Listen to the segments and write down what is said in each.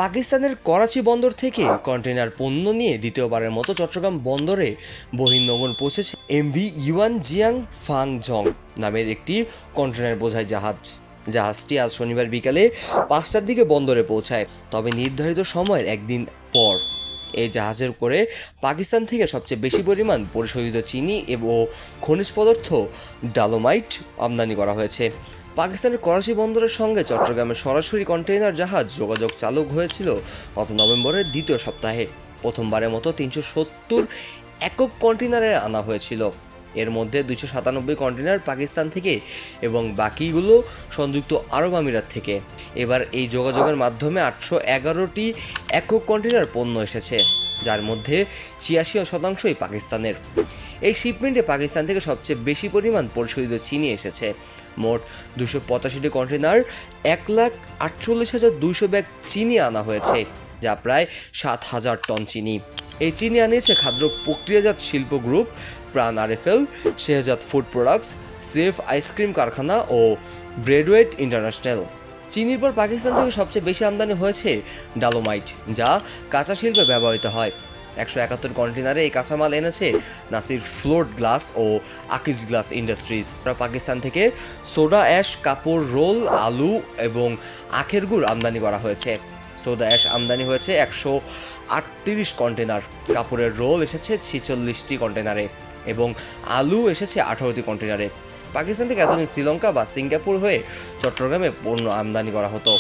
পাকিস্তানের করাচি বন্দর থেকে কন্টেইনার পণ্য নিয়ে দ্বিতীয়বারের মতো চট্টগ্রাম বন্দরে বহির্নোঙর পৌঁছেছে এমভি ইউয়ান জিয়াং ফাং জং নামের একটি কন্টেইনার বোঝাই জাহাজ। জাহাজটি আজ শনিবার বিকালে 5টার দিকে বন্দরে পৌঁছায়, তবে নির্ধারিত সময়ের একদিন পর। এই জাহাজের করে পাকিস্তান থেকে সবচেয়ে বেশি পরিমাণ পরিশোধিত চিনি এবং খনিজ পদার্থ ডালোমাইট আমদানি করা হয়েছে। পাকিস্তানের করাচি বন্দরের সঙ্গে চট্টগ্রামের সরাসরি কন্টেইনার জাহাজ যোগাযোগ চালু হয়েছিল গত নভেম্বরের দ্বিতীয় সপ্তাহে। প্রথমবারের মতো 370 একক কন্টেইনারে আনা হয়েছিল। এর মধ্যে 297 কন্টেইনার পাকিস্তান থেকে এবং বাকিগুলো সংযুক্ত আরব আমিরাত থেকে। এবার এই যোগাযোগের মাধ্যমে 811টি একক কন্টেইনার পণ্য এসেছে, যার মধ্যে 86% পাকিস্তানের। এই শিপমেন্টে পাকিস্তান থেকে সবচেয়ে বেশি পরিমাণ পরিশোধিত চিনি এসেছে। মোট 285টি কন্টেইনার 1,48,200 ব্যাগ চিনি আনা হয়েছে, যা প্রায় 7,000 টন চিনি। এই চিনি আনিয়েছে খাদ্য প্রক্রিয়াজাত শিল্প গ্রুপ, প্রাণ RFL, Shehzad food products, safe ice cream কারখানা ও ব্রেডওয়েট ইন্টারন্যাশনাল। চিনির পর পাকিস্তান থেকে সবচেয়ে বেশি আমদানি হয়েছে ডালোমাইট, যা কাঁচা শিল্পে ব্যবহৃত হয়। 171 কন্টেইনারে এই কাঁচামাল এনেছে নাসির ফ্লোর গ্লাস ও আকিজ গ্লাস ইন্ডাস্ট্রিজ। পাকিস্তান থেকে সোডা অ্যাশ, কাপড় রোল, আলু এবং আখের গুড় আমদানি করা হয়েছে। সোডা অ্যাশ আমদানি হয়েছে 138 কন্টেইনার, কাপড়ের রোল এসেছে 46টি কন্টেইনারে এবং আলু এসেছে 18টি কন্টেইনারে। পাকিস্তান থেকে এতদিন শ্রীলঙ্কা বা সিঙ্গাপুর হয়ে চট্টগ্রামে পণ্য আমদানি করা হতো,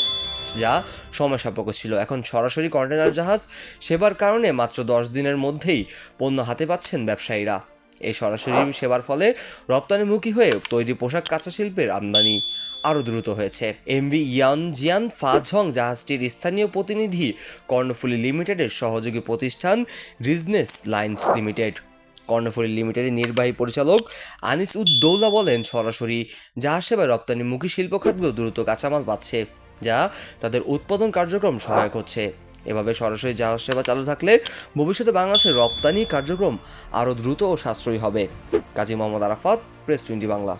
যা সময় সাপেক্ষ ছিল। এখন সরাসরি কন্টেইনার জাহাজ সেবার কারণে মাত্র 10 দিনের মধ্যেই পণ্য হাতে পাচ্ছেন ব্যবসায়ীরা। এই সরাসরি সেবার ফলে রপ্তানিমুখী হয়ে তৈরি পোশাক কাঁচা শিল্পের আমদানি আরও দ্রুত হয়েছে। এমভি ইয়ান জিয়ান ফা ঝং জাহাজটির স্থানীয় প্রতিনিধি কর্ণফুলী লিমিটেডের সহযোগী প্রতিষ্ঠান রিজনেস লাইন্স লিমিটেড। কর্ণফুলী লিমিটেডের নির্বাহী পরিচালক আনিস উদ্দৌলা বলেন, সরাসরি জাহাজ সেবায় রপ্তানিমুখী শিল্প খাতগুলো দ্রুত কাঁচামাল পাচ্ছে, যা তাদের উৎপাদন কার্যক্রম সহায়ক হচ্ছে। এভাবে সরাসরি জাহাজ সেবা চালু থাকলে ভবিষ্যতে বাংলাদেশের রপ্তানি কার্যক্রম আরও দ্রুত ও সাশ্রয়ী হবে। কাজী মোহাম্মদ আরাফাত, প্রেস 20 বাংলা।